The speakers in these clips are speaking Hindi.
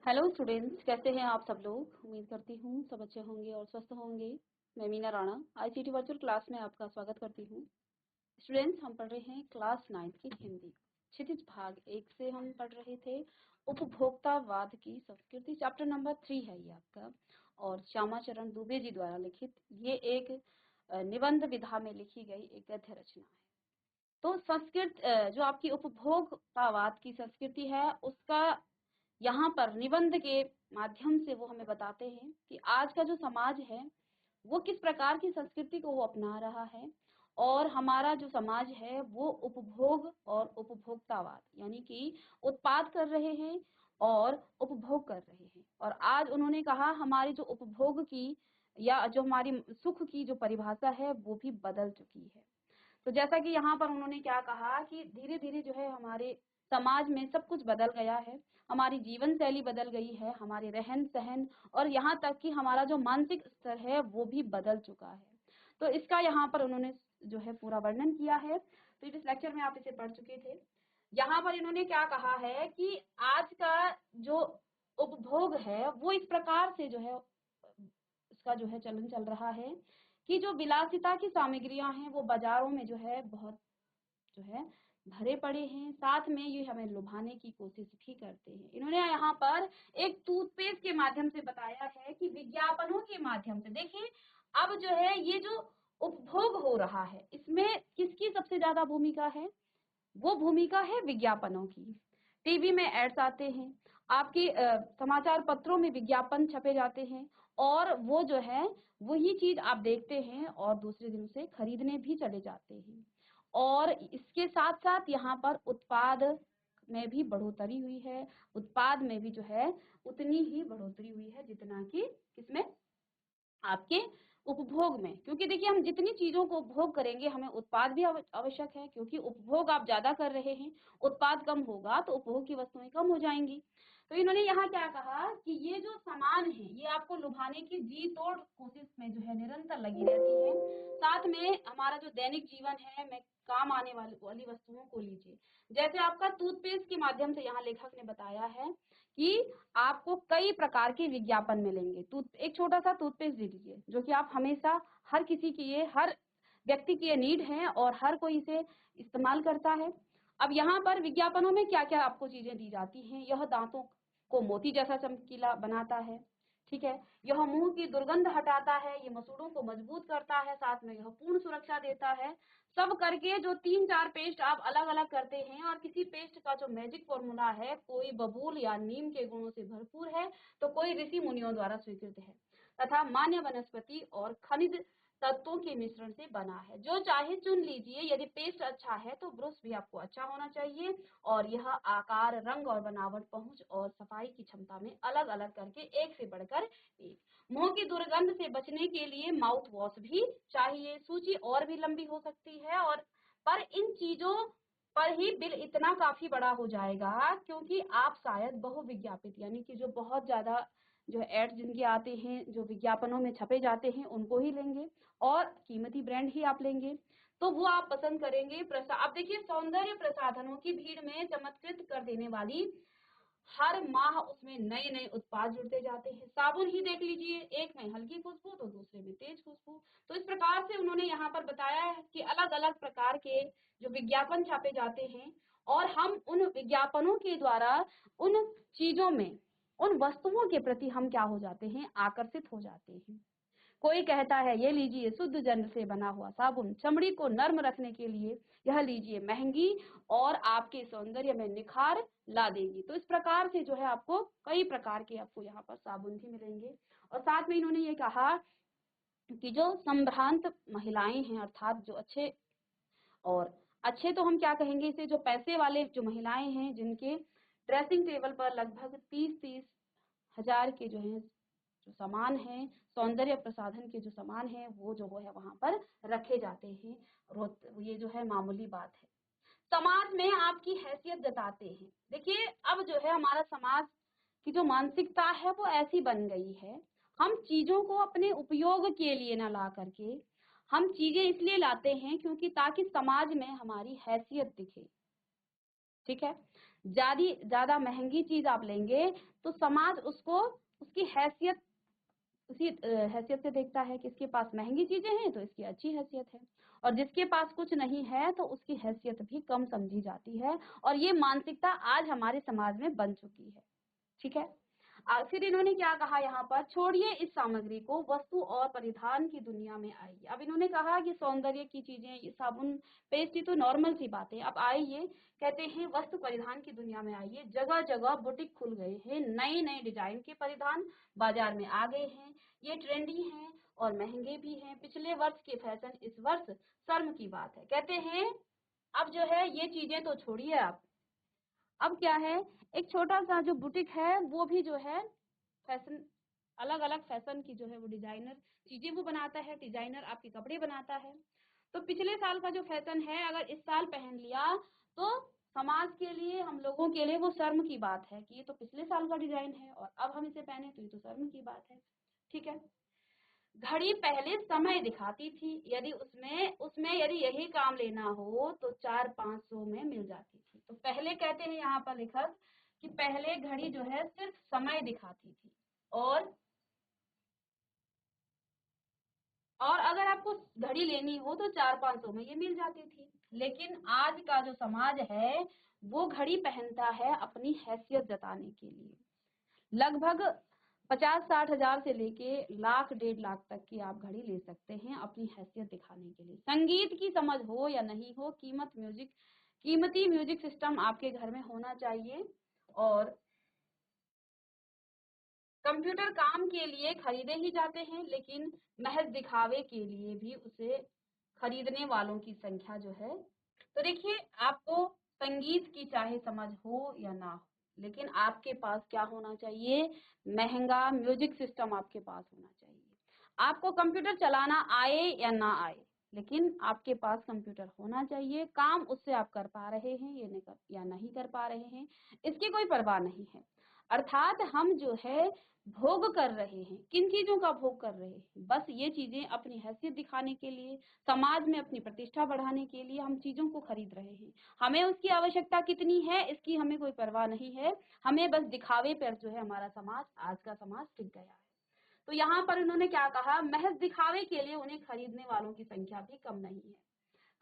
हेलो स्टूडेंट्स, कैसे हैं आप सब लोग। उम्मीद करती हूँ सब अच्छे होंगे और स्वस्थ होंगे। मैं Meena Rana ICT virtual class में आपका स्वागत करती हूँ। स्टूडेंट्स, हम पढ़ रहे हैं क्लास 9 की हिंदी क्षितिज भाग 1 से हम पढ़ रहे थे उपभोक्तावाद की संस्कृति। चैप्टर नंबर 3 है ये आपका, और श्यामा चरण दुबे जी द्वारा लिखित ये एक निबंध विधा में लिखी गई एक गद्य रचना है। तो संस्कृत जो आपकी उपभोक्तावाद की संस्कृति है उसका यहाँ पर निबंध के माध्यम से वो हमें बताते हैं कि आज का जो समाज है वो किस प्रकार की संस्कृति को वो अपना रहा है, और हमारा जो समाज है वो उपभोग और उपभोक्तावाद यानी कि उत्पाद कर रहे हैं और उपभोग कर रहे हैं। और आज उन्होंने कहा हमारी जो उपभोग की या जो हमारी सुख की जो परिभाषा है वो भी बदल चुकी है। तो जैसा कि यहाँ पर उन्होंने क्या कहा कि धीरे धीरे जो है हमारे समाज में सब कुछ बदल गया है, हमारी जीवन शैली बदल गई है, हमारे रहन सहन और यहाँ तक कि हमारा जो मानसिक स्तर है वो भी बदल चुका है। तो इसका यहाँ पर उन्होंने जो है पूरा वर्णन किया है। तो इस लेक्चर में आप इसे पढ़ चुके थे। यहाँ पर इन्होंने क्या कहा है कि आज का जो उपभोग है वो इस प्रकार से जो है इसका जो है चलन चल रहा है कि जो विलासिता की सामग्रियां हैं वो बाजारों में जो है बहुत जो है भरे पड़े हैं, साथ में ये हमें लुभाने की कोशिश भी करते हैं। इन्होंने यहाँ पर एक टूथपेस्ट के माध्यम से बताया है कि विज्ञापनों के माध्यम से देखिए अब जो है ये जो उपभोग हो रहा है इसमें किसकी सबसे ज्यादा भूमिका है, वो भूमिका है विज्ञापनों की। टीवी में एड्स आते हैं, आपके समाचार पत्रों में विज्ञापन छपे जाते हैं, और वो जो है वही चीज आप देखते हैं और दूसरे दिन उसे खरीदने भी चले जाते हैं। और इसके साथ साथ यहाँ पर उत्पाद में भी बढ़ोतरी हुई है, उत्पाद में भी जो है उतनी ही बढ़ोतरी हुई है जितना कि किसमें, आपके उपभोग में। क्योंकि देखिए हम जितनी चीजों को उपभोग करेंगे हमें उत्पाद भी आवश्यक है, क्योंकि उपभोग आप ज्यादा कर रहे हैं, उत्पाद कम होगा तो उपभोग की वस्तुएं कम हो जाएंगी। तो इन्होंने यहाँ क्या कहा कि ये जो सामान है ये आपको लुभाने की जी तोड़ कोशिश में जो है निरंतर लगी रहती है। साथ में हमारा जो दैनिक जीवन है में काम आने वाली वस्तुओं को लीजिए, जैसे आपका टूथपेस्ट के माध्यम से यहाँ लेखक ने बताया है कि आपको कई प्रकार के विज्ञापन मिलेंगे। एक छोटा सा टूथपेस्ट ले लीजिए जो कि आप हमेशा हर किसी की ये हर व्यक्ति की ये नीड है और हर कोई इसे इस्तेमाल करता है। अब यहाँ पर विज्ञापनों में क्या क्या आपको चीजें दी जाती हैं, यह दांतों को मोती जैसा चमकीला बनाता है, ठीक है, यह मुंह की दुर्गंध हटाता है, ये मसूड़ों को मजबूत करता है, साथ में यह पूर्ण सुरक्षा देता है। सब करके जो 3-4 पेस्ट आप अलग अलग करते हैं और किसी पेस्ट का जो मैजिक फॉर्मूला है कोई बबूल या नीम के गुणों से भरपूर है तो कोई ऋषि मुनियों द्वारा स्वीकृत है तथा मान्य वनस्पति और खनिज तत्वों के मिश्रण से बना है। जो चाहे चुन लीजिए, यदि पेस्ट अच्छा है तो ब्रश भी आपको अच्छा होना चाहिए, और यह आकार, रंग और बनावट, पहुंच और सफाई की क्षमता में अलग अलग करके एक से बढ़कर एक। मुंह की दुर्गंध से बचने के लिए माउथ वॉश भी चाहिए। सूची और भी लंबी हो सकती है, और पर इन चीजों पर ही बिल इतना काफी बड़ा हो जाएगा क्योंकि आप शायद बहुविज्ञापित यानी कि जो बहुत ज्यादा जो एड्स जिनके आते हैं जो विज्ञापनों में छपे जाते हैं उनको ही लेंगे और कीमती ब्रांड ही आप लेंगे, तो वो आप पसंद करेंगे। अब देखिए सौंदर्य प्रसाधनों की भीड़ में चमत्कृत कर देने वाली हर माह उसमें नए नए उत्पाद जुड़ते जाते हैं। साबुन ही देख लीजिए, एक में हल्की खुशबू तो दूसरे में तेज खुशबू। तो इस प्रकार से उन्होंने यहाँ पर बताया है कि अलग अलग प्रकार के जो विज्ञापन छापे जाते हैं और हम उन विज्ञापनों के द्वारा उन चीजों में उन वस्तुओं के प्रति हम क्या हो जाते हैं, आकर्षित हो जाते हैं। कोई कहता है ये लीजिए शुद्ध जल से बना हुआ साबुन, चमड़ी को नर्म रखने के लिए यह लीजिए महंगी और आपके सौंदर्य में निखार ला देगी। तो इस प्रकार से जो है आपको कई प्रकार के आपको यहाँ पर साबुन भी मिलेंगे। और साथ में इन्होंने ये कहा कि जो संभ्रांत महिलाएं हैं, अर्थात जो अच्छे तो हम क्या कहेंगे इसे, जो पैसे वाले जो महिलाएं हैं जिनके ड्रेसिंग टेबल पर लगभग 30-30 हजार के जो है जो सामान है, सौंदर्य प्रसाधन के जो सामान है वो जो है वहां पर रखे जाते हैं। ये जो है मामूली बात है। समाज में आपकी हैसियत जताते हैं। देखिए अब जो है हमारा समाज की जो मानसिकता है वो ऐसी बन गई है, हम चीजों को अपने उपयोग के लिए ना ला करके हम चीजें इसलिए लाते हैं क्योंकि ताकि समाज में हमारी हैसियत दिखे, ठीक है। ज्यादा महंगी चीज आप लेंगे तो समाज उसको उसकी हैसियत उसी हैसियत से देखता है कि इसके पास महंगी चीजें हैं तो इसकी अच्छी हैसियत है, और जिसके पास कुछ नहीं है तो उसकी हैसियत भी कम समझी जाती है। और ये मानसिकता आज हमारे समाज में बन चुकी है। ठीक है। फिर इन्होंने क्या कहा यहाँ पर, छोड़िए इस सामग्री को, वस्तु और परिधान की दुनिया में आइए। अब इन्होंने कहा कि सौंदर्य की चीजें, ये साबुन पेस्ट, ये तो नॉर्मल सी बातें, अब आइए कहते हैं वस्तु परिधान की दुनिया में आइए। जगह जगह बुटीक खुल गए हैं, नए नए डिजाइन के परिधान बाजार में आ गए हैं, ये ट्रेंडी हैं और महंगे भी हैं। पिछले वर्ष के फैशन इस वर्ष शर्म की बात है। कहते हैं अब जो है ये चीजें तो छोड़िए आप, अब क्या है, एक छोटा सा जो बुटीक है वो भी जो है फैशन, अलग अलग फैशन की जो है वो डिजाइनर चीजें वो बनाता है, डिजाइनर आपके कपड़े बनाता है। तो पिछले साल का जो फैशन है अगर इस साल पहन लिया तो समाज के लिए, हम लोगों के लिए वो शर्म की बात है कि ये तो पिछले साल का डिजाइन है और अब हम इसे पहने तो ये तो शर्म की बात है। ठीक है। घड़ी पहले समय दिखाती थी, यदि उसमें उसमें यदि यही काम लेना हो तो 400-500 में मिल जाती थी। तो पहले कहते हैं यहाँ पर लेखक कि पहले घड़ी जो है सिर्फ समय दिखाती थी, और अगर आपको घड़ी लेनी हो तो 400-500 में ये मिल जाती थी। लेकिन आज का जो समाज है वो घड़ी पहनता है अपनी हैसियत जताने के लिए। लगभग 50-60 हजार से लेके लाख 1.5 लाख तक की आप घड़ी ले सकते हैं अपनी हैसियत दिखाने के लिए। संगीत की समझ हो या नहीं हो, कीमती म्यूजिक सिस्टम आपके घर में होना चाहिए। और कंप्यूटर काम के लिए खरीदे ही जाते हैं, लेकिन महज दिखावे के लिए भी उसे खरीदने वालों की संख्या जो है। तो देखिए, आपको संगीत की चाहे समझ हो या ना हो, लेकिन आपके पास क्या होना चाहिए, महंगा म्यूजिक सिस्टम आपके पास होना चाहिए। आपको कंप्यूटर चलाना आए या ना आए, लेकिन आपके पास कंप्यूटर होना चाहिए। काम उससे आप कर पा रहे हैं या नहीं कर पा रहे हैं, इसकी कोई परवाह नहीं है। अर्थात हम जो है भोग कर रहे हैं, किन चीजों का भोग कर रहे हैं, बस ये चीजें अपनी हैसियत दिखाने के लिए, समाज में अपनी प्रतिष्ठा बढ़ाने के लिए हम चीजों को खरीद रहे हैं। हमें उसकी आवश्यकता कितनी है इसकी हमें कोई परवाह नहीं है, हमें बस दिखावे पर जो है हमारा समाज, आज का समाज टिक गया है। तो यहाँ पर उन्होंने क्या कहा, महज दिखावे के लिए उन्हें खरीदने वालों की संख्या भी कम नहीं है।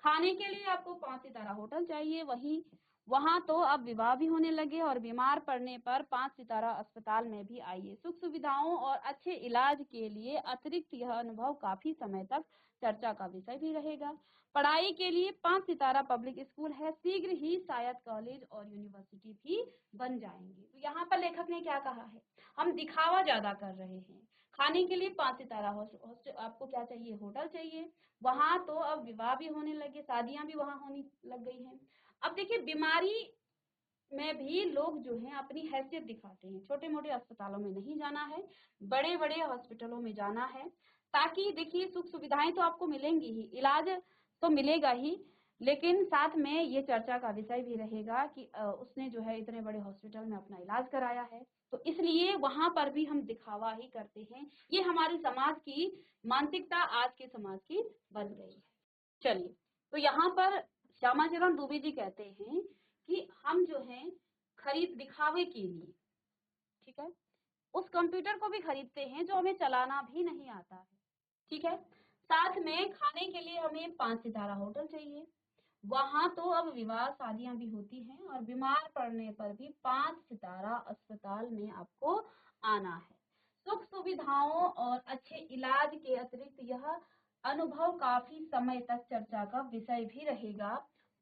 खाने के लिए आपको 5 सितारा होटल चाहिए, वहां तो अब विवाह भी होने लगे, और बीमार पड़ने पर 5 सितारा अस्पताल में भी आइए। सुख सुविधाओं और अच्छे इलाज के लिए अतिरिक्त यह अनुभव काफी समय तक चर्चा का विषय भी रहेगा। पढ़ाई के लिए 5 सितारा पब्लिक स्कूल है, शीघ्र ही शायद कॉलेज और यूनिवर्सिटी भी बन जाएंगे। तो यहाँ पर लेखक ने क्या कहा है, हम दिखावा ज्यादा कर रहे हैं। खाने के लिए 5 सितारा हॉस्टल, आपको क्या चाहिए, होटल चाहिए। वहां तो अब विवाह भी होने लगे, शादियां भी वहां होने लग गई हैं। अब देखिए, बीमारी में भी लोग जो हैं अपनी हैसियत दिखाते हैं। छोटे मोटे अस्पतालों में नहीं जाना है, बड़े बड़े हॉस्पिटलों में जाना है, ताकि देखिए सुख सुविधाएं तो आपको मिलेंगी ही, इलाज तो मिलेगा ही, लेकिन साथ में ये चर्चा का विषय भी रहेगा कि उसने जो है इतने बड़े हॉस्पिटल में अपना इलाज कराया है, तो इसलिए वहां पर भी हम दिखावा ही करते हैं। ये हमारी समाज की मानसिकता आज के समाज की बन गई है। चलिए, तो यहाँ पर श्यामाचरण दुबे जी कहते हैं कि हम जो है खरीद दिखावे के लिए, ठीक है, उस कंप्यूटर को भी खरीदते हैं जो हमें चलाना भी नहीं आता है। ठीक है। साथ में खाने के लिए हमें 5 सितारा होटल चाहिए, वहां तो अब विवाह शादियां भी होती हैं, और बीमार पड़ने पर भी 5 सितारा अस्पताल में आपको आना है। सुख सुविधाओं और अच्छे इलाज के अतिरिक्त यह अनुभव काफी समय तक चर्चा का विषय भी रहेगा।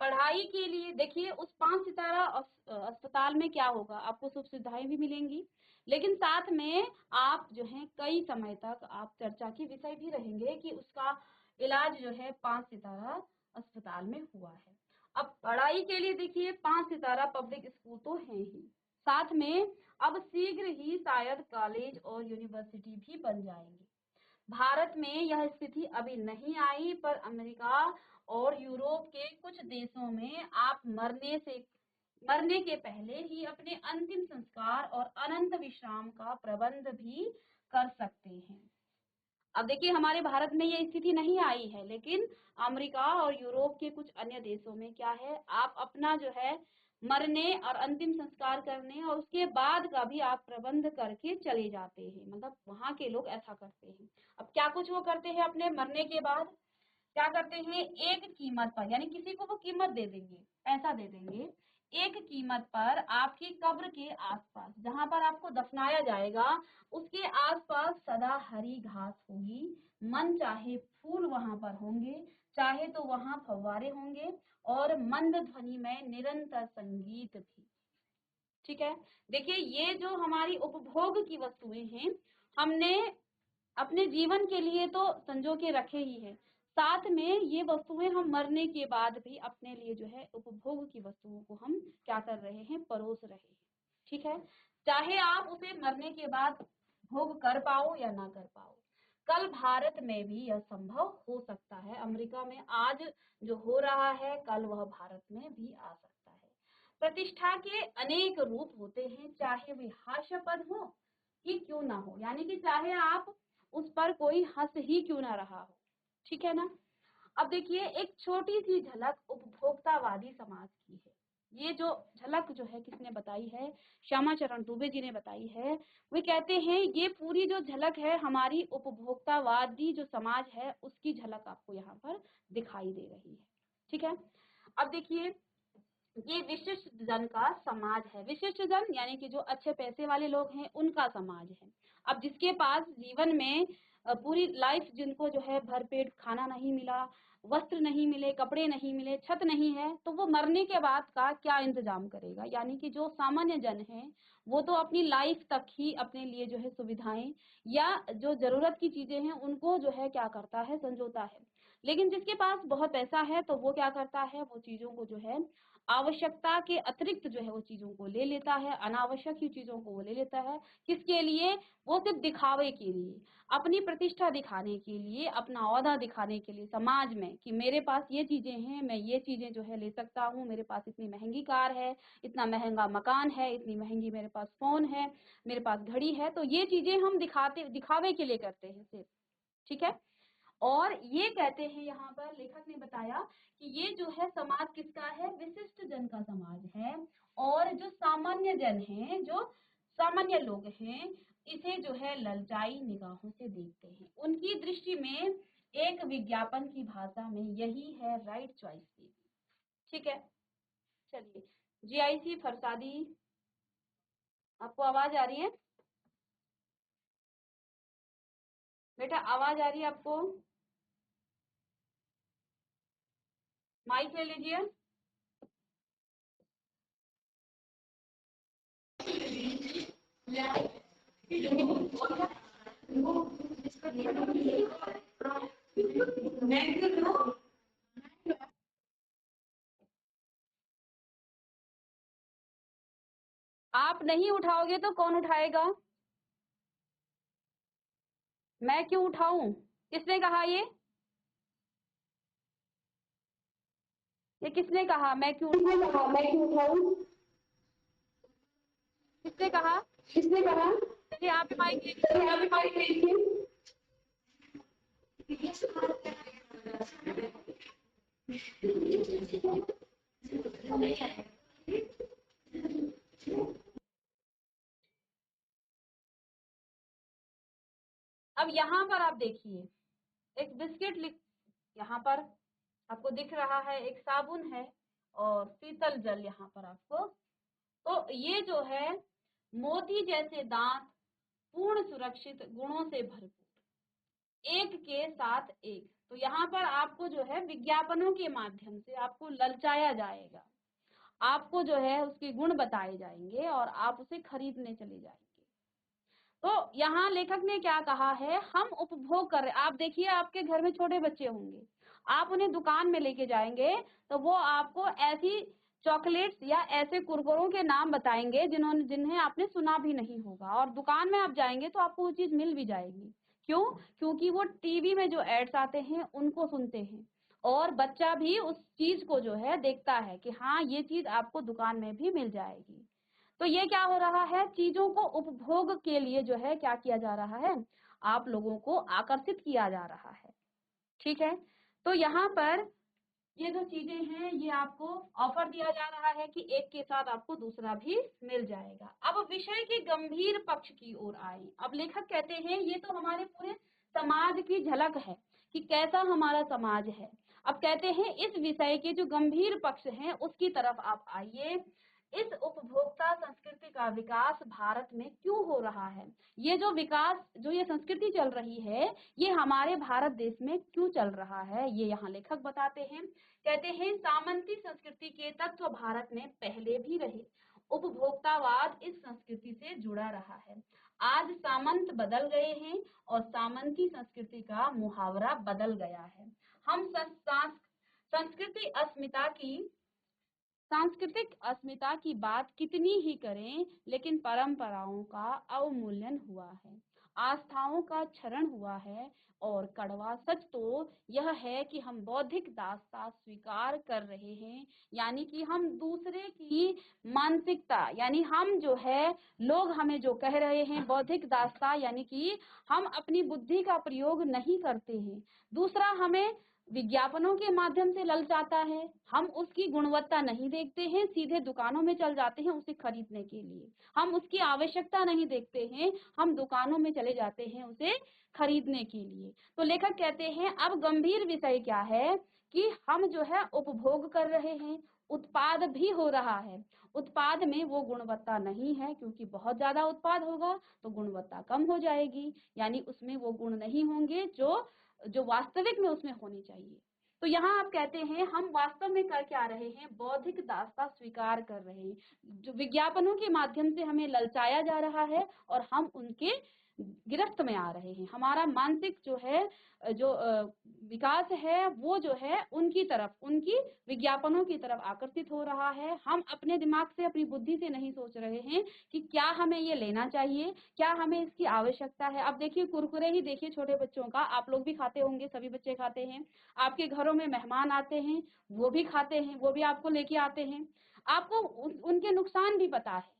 पढ़ाई के लिए देखिए, उस 5 सितारा अस्पताल में क्या होगा, आपको सुख सुविधाएं भी मिलेंगी, लेकिन साथ में आप जो है कई समय तक आप चर्चा के विषय भी रहेंगे कि उसका इलाज जो है 5 सितारा अस्पताल में हुआ है। अब पढ़ाई के लिए देखिए, 5 सितारा पब्लिक स्कूल तो है ही, साथ में अब शीघ्र ही शायद कॉलेज और यूनिवर्सिटी भी बन जाएंगे। भारत में यह स्थिति अभी नहीं आई, पर अमेरिका और यूरोप के कुछ देशों में आप मरने के पहले ही अपने अंतिम संस्कार और अनंत विश्राम का प्रबंध भी कर सकते हैं। अब देखिए, हमारे भारत में ये स्थिति नहीं आई है, लेकिन अमेरिका और यूरोप के कुछ अन्य देशों में क्या है, आप अपना जो है मरने और अंतिम संस्कार करने और उसके बाद का भी आप प्रबंध करके चले जाते हैं, मतलब वहां के लोग ऐसा करते हैं। अब क्या कुछ वो करते हैं अपने मरने के बाद, क्या करते हैं, एक कीमत पर, यानी किसी को वो कीमत दे देंगे, पैसा दे देंगे, एक कीमत पर आपकी कब्र के आसपास जहां पर आपको दफनाया जाएगा उसके आसपास सदा हरी घास होगी, मन चाहे फूल वहां पर होंगे, चाहे तो वहां फव्वारे होंगे और मंद ध्वनि में निरंतर संगीत भी। ठीक है, देखिए ये जो हमारी उपभोग की वस्तुएं हैं हमने अपने जीवन के लिए तो संजो के रखे ही है, साथ में ये वस्तुएं हम मरने के बाद भी अपने लिए जो है उपभोग की वस्तुओं को हम क्या कर रहे हैं, परोस रहे हैं। ठीक है, चाहे आप उसे मरने के बाद भोग कर पाओ या ना कर पाओ, कल भारत में भी यह संभव हो सकता है। अमेरिका में आज जो हो रहा है कल वह भारत में भी आ सकता है। प्रतिष्ठा के अनेक रूप होते हैं, चाहे वे हास्यास्पद हो कि क्यों ना हो, यानी कि चाहे आप उस पर कोई हंस ही क्यों ना रहा हो। ठीक है ना। अब देखिए एक छोटी सी झलक उपभोक्तावादी समाज की है। ये जो झलक जो है किसने बताई है, श्यामा चरण दुबे जी ने बताई है। वे कहते हैं ये पूरी जो झलक है हमारी उपभोक्तावादी जो समाज है उसकी झलक आपको यहाँ पर दिखाई दे रही है। ठीक है, अब देखिए ये विशिष्ट जन का समाज है। विशिष्ट जन यानी कि जो अच्छे पैसे वाले लोग हैं उनका समाज है। अब जिसके पास जीवन में पूरी लाइफ, जिनको जो है भरपेट खाना नहीं मिला, वस्त्र नहीं मिले, कपड़े नहीं मिले, छत नहीं है, तो वो मरने के बाद का क्या इंतजाम करेगा। यानी कि जो सामान्य जन है वो तो अपनी लाइफ तक ही अपने लिए जो है सुविधाएं या जो जरूरत की चीजें हैं उनको जो है क्या करता है, संजोता है। लेकिन जिसके पास बहुत पैसा है तो वो क्या करता है, वो चीजों को जो है आवश्यकता के अतिरिक्त जो है वो चीजों को ले लेता है, अनावश्यक ही चीजों को वो ले लेता है। किसके लिए, वो सिर्फ दिखावे के लिए, अपनी प्रतिष्ठा दिखाने के लिए, अपना औहदा दिखाने के लिए समाज में कि मेरे पास ये चीजें हैं, मैं ये चीजें जो है ले सकता हूँ, मेरे पास इतनी महंगी कार है, इतना महंगा मकान है, इतनी महंगी मेरे पास फोन है, मेरे पास घड़ी है। तो ये चीजें हम दिखावे के लिए करते हैं सिर्फ। ठीक है, और ये कहते हैं यहाँ पर लेखक ने बताया कि ये जो है समाज किसका है, विशिष्ट जन का समाज है। और जो सामान्य जन हैं, जो सामान्य लोग हैं, इसे जो है ललचाई निगाहों से देखते हैं। उनकी दृष्टि में एक विज्ञापन की भाषा में यही है राइट चॉइस की। ठीक है, चलिए जीआईसी फरसादी, आपको आवाज आ रही है बेटा, आवाज आ रही है आपको, माइक ले लीजिए। आप नहीं उठाओगे तो कौन उठाएगा, मैं क्यों उठाऊं, किसने कहा ये किसने कहा मैं क्यों उठाऊं, किसने कहा, चलिए आप भी माइक लीजिए। अब यहाँ पर आप देखिए एक बिस्किट यहाँ पर आपको दिख रहा है, एक साबुन है और शीतल जल यहाँ पर आपको। तो ये जो है मोती जैसे दांत, पूर्ण सुरक्षित गुणों से भरपूर, एक के साथ एक। तो यहाँ पर आपको जो है विज्ञापनों के माध्यम से आपको ललचाया जाएगा, आपको जो है उसके गुण बताए जाएंगे और आप उसे खरीदने चले जाएंगे। तो यहाँ लेखक ने क्या कहा है, हम उपभोग कर रहे, आप देखिए आपके घर में छोटे बच्चे होंगे, आप उन्हें दुकान में लेके जाएंगे तो वो आपको ऐसी चॉकलेट्स या ऐसे कुरकुरों के नाम बताएंगे जिन्हें आपने सुना भी नहीं होगा, और दुकान में आप जाएंगे तो आपको वो चीज मिल भी जाएगी। क्यों, क्योंकि वो टीवी में जो एड्स आते हैं उनको सुनते हैं, और बच्चा भी उस चीज को जो है देखता है कि हाँ ये चीज आपको दुकान में भी मिल जाएगी। तो ये क्या हो रहा है, चीजों को उपभोग के लिए जो है क्या किया जा रहा है, आप लोगों को आकर्षित किया जा रहा है। ठीक है, तो यहाँ पर ये जो चीजें हैं ये आपको ऑफर दिया जा रहा है कि एक के साथ आपको दूसरा भी मिल जाएगा। अब विषय के गंभीर पक्ष की ओर आए। अब लेखक कहते हैं ये तो हमारे पूरे समाज की झलक है कि कैसा हमारा समाज है। अब कहते हैं इस विषय के जो गंभीर पक्ष हैं उसकी तरफ आप आइए। इस उपभोक्ता संस्कृति का विकास भारत में क्यों हो रहा है? ये जो विकास, जो ये संस्कृति चल रही है, ये हमारे भारत देश में क्यों चल रहा है, ये यहाँ लेखक बताते हैं। कहते हैं सामंती संस्कृति के तत्व भारत में पहले भी रहे। उपभोक्तावाद इस संस्कृति से जुड़ा रहा है। आज सामंत बदल गए हैं और सामंती संस्कृति का मुहावरा बदल गया है। हम सांस्कृतिक अस्मिता की बात कितनी ही करें, लेकिन परंपराओं का अवमूल्यन हुआ है, आस्थाओं का क्षरण हुआ है। और कड़वा सच तो यह है कि हम बौद्धिक दासता स्वीकार कर रहे हैं, यानी कि हम दूसरे की मानसिकता, यानी हम जो है, लोग हमें जो कह रहे हैं बौद्धिक दासता, यानी कि हम अपनी बुद्धि का प्रयोग नहीं करते हैं। दूसरा हमें विज्ञापनों के माध्यम से ललचाता है, हम उसकी गुणवत्ता नहीं देखते हैं, सीधे दुकानों में चल जाते हैं उसे खरीदने के लिए। हम उसकी आवश्यकता नहीं देखते हैं, हम दुकानों में चले जाते हैं उसे खरीदने के लिए। तो लेखक कहते हैं अब गंभीर विषय क्या है कि हम जो है उपभोग कर रहे हैं, उत्पाद भी हो रहा है। उत्पाद में वो गुणवत्ता नहीं है, क्योंकि बहुत ज्यादा उत्पाद होगा तो गुणवत्ता कम हो जाएगी, यानी उसमें वो गुण नहीं होंगे जो जो वास्तविक में उसमें होनी चाहिए। तो यहाँ आप कहते हैं हम वास्तव में कर क्या रहे हैं, बौद्धिक दासता स्वीकार कर रहे हैं। जो विज्ञापनों के माध्यम से हमें ललचाया जा रहा है और हम उनके गिरफ्त में आ रहे हैं। हमारा मानसिक जो है, जो विकास है वो जो है उनकी तरफ, उनकी विज्ञापनों की तरफ आकर्षित हो रहा है। हम अपने दिमाग से, अपनी बुद्धि से नहीं सोच रहे हैं कि क्या हमें ये लेना चाहिए, क्या हमें इसकी आवश्यकता है। अब देखिए कुरकुरे ही देखिए छोटे बच्चों का, आप लोग भी खाते होंगे, सभी बच्चे खाते हैं। आपके घरों में मेहमान आते हैं, वो भी खाते हैं, वो भी आपको लेके आते हैं। आपको उनके नुकसान भी पता है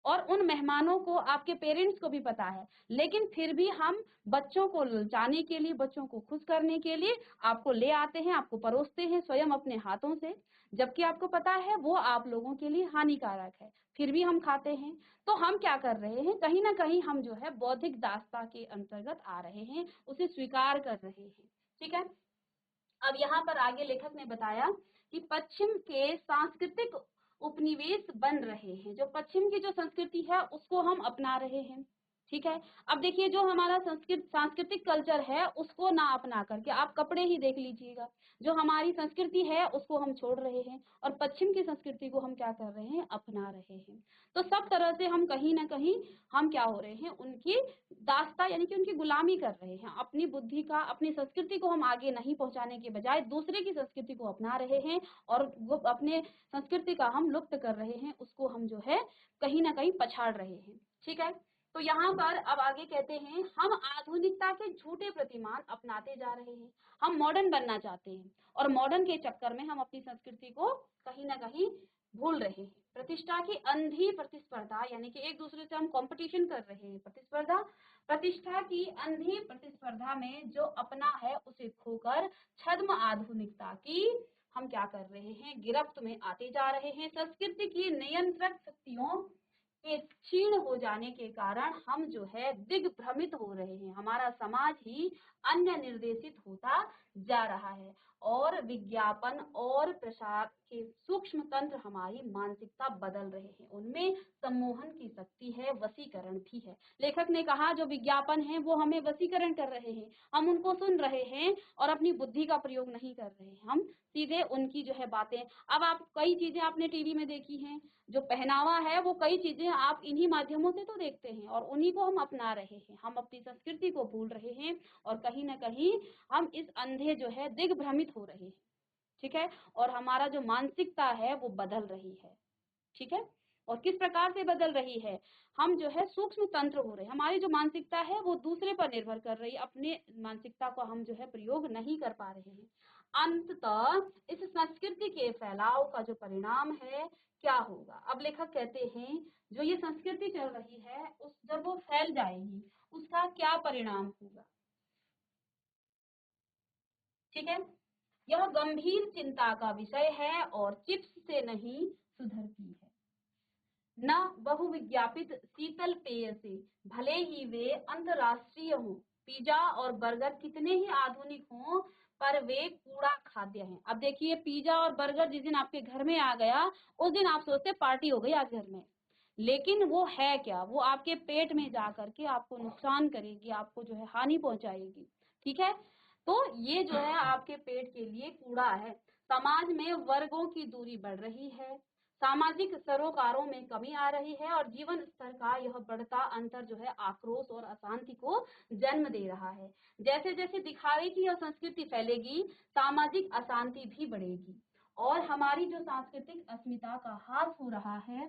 और उन मेहमानों को, आपके पेरेंट्स को भी पता है, लेकिन फिर भी हम बच्चों को ललचाने के लिए, बच्चों को खुश करने के लिए आपको ले आते हैं, आपको परोसते हैं स्वयं अपने हाथों से, जबकि आपको पता है वो आप लोगों के लिए हानिकारक है, फिर भी हम खाते हैं। तो हम क्या कर रहे हैं, कहीं ना कहीं हम जो है बौद्धिक दासता के अंतर्गत आ रहे हैं, उसे स्वीकार कर रहे हैं। ठीक है। अब यहाँ पर आगे लेखक ने बताया कि पश्चिम के सांस्कृतिक उपनिवेश बन रहे हैं, जो पश्चिम की जो संस्कृति है उसको हम अपना रहे हैं। ठीक है। अब देखिए जो हमारा सांस्कृतिक कल्चर है उसको ना अपना करके आप कपड़े ही देख लीजिएगा, जो हमारी संस्कृति है उसको हम छोड़ रहे हैं और पश्चिम की संस्कृति को हम क्या कर रहे हैं, अपना रहे हैं। तो सब तरह से हम कहीं ना कहीं हम क्या हो रहे हैं, उनकी दास्ता यानी कि उनकी गुलामी कर रहे हैं। अपनी बुद्धि का, अपनी संस्कृति को हम आगे नहीं पहुंचाने के बजाय दूसरे की संस्कृति को अपना रहे हैं और वो अपने संस्कृति का हम लुप्त कर रहे हैं, उसको हम जो है कहीं ना कहीं पछाड़ रहे हैं। ठीक है। तो यहाँ पर अब आगे कहते हैं हम आधुनिकता के झूठे प्रतिमान अपनाते जा रहे हैं, हम मॉडर्न बनना चाहते हैं और मॉडर्न के चक्कर में हम अपनी संस्कृति को कहीं ना कहीं भूल रहे हैं। प्रतिष्ठा की अंधी प्रतिस्पर्धा, यानी कि एक दूसरे से हम कंपटीशन कर रहे हैं, प्रतिस्पर्धा, प्रतिष्ठा की अंधी प्रतिस्पर्धा में जो अपना है उसे खोकर छद्म आधुनिकता की हम क्या कर रहे हैं, गिरफ्त में आते जा रहे हैं। संस्कृति की नियंत्रक शक्तियों के क्षीण हो जाने के कारण हम जो है दिग्भ्रमित हो रहे हैं, हमारा समाज ही अन्य निर्देशित होता जा रहा है और विज्ञापन और प्रसार के सूक्ष्म तंत्र हमारी मानसिकता बदल रहे हैं, उनमें सम्मोहन की शक्ति है, वशीकरण भी है। लेखक ने कहा जो विज्ञापन है वो हमें वशीकरण कर रहे हैं, हम उनको सुन रहे हैं और अपनी बुद्धि का प्रयोग नहीं कर रहे हैं, हम सीधे उनकी जो है बातें। अब आप कई चीजें आपने टीवी में देखी हैं, जो पहनावा है वो कई चीजें आप इन्हीं माध्यमों से तो देखते हैं और उन्हीं को हम अपना रहे हैं, हम अपनी संस्कृति को भूल रहे हैं और कहीं ना कहीं हम इस अंधे जो है दिग्भ्रमित हो रहे हैं। ठीक है। और हमारा जो मानसिकता है वो बदल रही है। ठीक है। और किस प्रकार से बदल रही है, हम जो है सूक्ष्म तंत्र हो रहे हैं, हमारी जो मानसिकता है वो दूसरे पर निर्भर कर रही है, अपने मानसिकता को हम जो है प्रयोग नहीं कर पा रहे हैं। अंततः इस संस्कृति के फैलाव का जो परिणाम है क्या होगा। अब लेखक कहते हैं जो ये संस्कृति चल रही है उस जब वो फैल जाएगी उसका क्या परिणाम होगा। ठीक है। यह गंभीर चिंता का विषय है और चिप्स से नहीं सुधरती है, न बहुविज्ञापित शीतल पेय से, भले ही वे अंतरराष्ट्रीय हों। पिज्जा और बर्गर कितने ही आधुनिक हों, पर वे कूड़ा खाद्य हैं। अब देखिए, पिज्जा और बर्गर जिस दिन आपके घर में आ गया, उस दिन आप सोचते पार्टी हो गई आज घर में, लेकिन वो है क्या? वो आपके पेट में जा करके आपको नुकसान करेगी, आपको जो है हानि पहुंचाएगी। ठीक है, तो ये जो है आपके पेट के लिए कूड़ा है। समाज में वर्गों की दूरी बढ़ रही है, सामाजिक सरोकारों में कमी आ रही है और जीवन स्तर का यह बढ़ता अंतर जो है आक्रोश और अशांति को जन्म दे रहा है। जैसे जैसे दिखावे की यह संस्कृति फैलेगी, सामाजिक अशांति भी बढ़ेगी और हमारी जो सांस्कृतिक अस्मिता का ह्रास हो रहा है।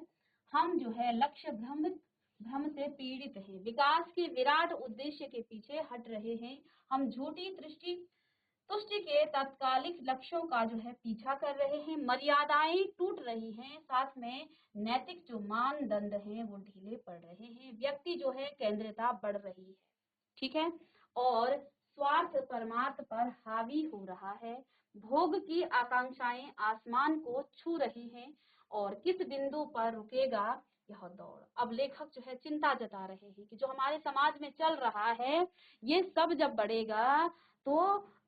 हम जो है लक्ष्य भ्रम से पीड़ित हैं, विकास के विराट उद्देश्य के पीछे हट रहे हैं। हम झूठी तुष्टि के तात्कालिक लक्ष्यों का जो है पीछा कर रहे हैं, मर्यादाएं टूट रही हैं, साथ में नैतिक जो मानदंड हैं वो ढीले पड़ रहे हैं, व्यक्ति जो है केंद्रिता बढ़ रही है। ठीक है, और स्वार्थ परमार्थ पर हावी हो रहा है, भोग की आकांक्षाएं आसमान को छू रही हैं और किस बिंदु पर रुकेगा यह दौड़। अब लेखक जो है चिंता जता रहे हैं कि जो हमारे समाज में चल रहा है ये सब जब बढ़ेगा तो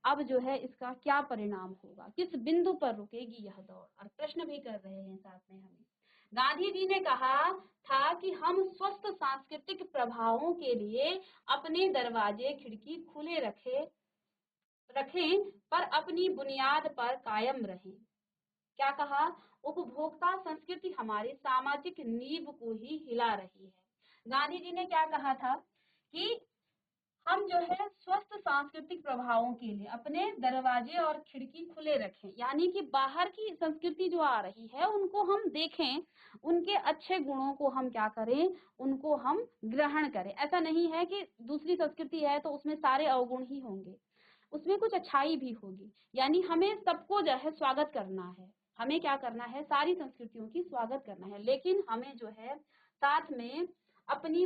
अब जो है इसका क्या परिणाम होगा, किस बिंदु पर रुकेगी यह दौड़, और प्रश्न भी कर रहे हैं साथ में हमें। गांधी जी ने कहा था कि हम स्वस्थ सांस्कृतिक प्रभावों के लिए अपने दरवाजे खिड़की खुले रखें पर अपनी बुनियाद पर कायम रहें। क्या कहा? उपभोक्ता संस्कृति हमारी सामाजिक नींव को ही हिला रही है। गांधी जी ने क्या कहा था कि हम जो है स्वस्थ सांस्कृतिक प्रभावों के लिए अपने दरवाजे और खिड़की खुले रखें, यानी कि बाहर की संस्कृति जो आ रही है उनको हम देखें, उनके अच्छे गुणों को हम क्या करें, उनको हम ग्रहण करें। ऐसा नहीं है कि दूसरी संस्कृति है तो उसमें सारे अवगुण ही होंगे, उसमें कुछ अच्छाई भी होगी। यानी हमें सबको जो है स्वागत करना है, हमें क्या करना है, सारी संस्कृतियों की स्वागत करना है, लेकिन हमें जो है साथ में अपनी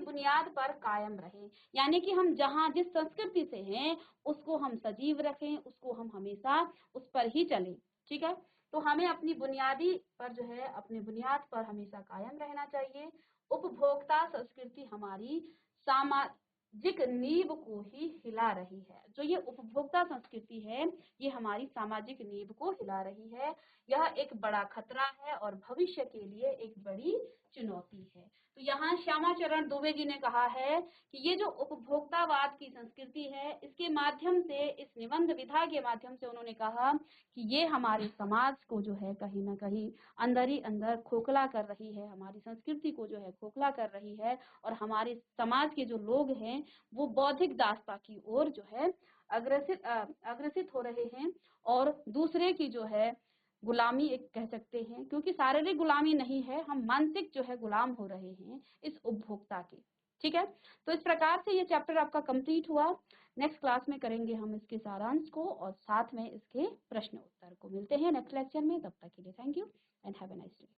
बुनियाद पर कायम रहे, यानी कि हम जहां जिस संस्कृति से हैं उसको हम सजीव रखें, उसको हम हमेशा उस पर ही चलें। ठीक है, तो हमें अपनी बुनियादी पर जो है अपने बुनियाद पर हमेशा कायम रहना चाहिए। उपभोक्ता संस्कृति हमारी सामाजिक नींव को ही हिला रही है। जो ये उपभोक्ता संस्कृति है ये हमारी सामाजिक नींव को हिला रही है। यह एक बड़ा खतरा है और भविष्य के लिए एक बड़ी चुनौती है। तो यहाँ श्यामा चरण दुबे जी ने कहा है कि ये जो उपभोक्तावाद की संस्कृति है, इसके माध्यम से, इस निबंध विधा के माध्यम से उन्होंने कहा कि ये हमारे समाज को जो है कहीं ना कहीं अंदर ही अंदर खोखला कर रही है, हमारी संस्कृति को जो है खोखला कर रही है और हमारे समाज के जो लोग हैं वो बौद्धिक दासता की ओर जो है अग्रसित हो रहे हैं और दूसरे की जो है गुलामी एक कह सकते हैं, क्योंकि शारीरिक गुलामी नहीं है, हम मानसिक जो है गुलाम हो रहे हैं इस उपभोक्ता के। ठीक है, तो इस प्रकार से ये चैप्टर आपका कंप्लीट हुआ। नेक्स्ट क्लास में करेंगे हम इसके सारांश को और साथ में इसके प्रश्न उत्तर को। मिलते हैं नेक्स्ट लेक्चर में, तब तक के लिए thank you and have a nice day.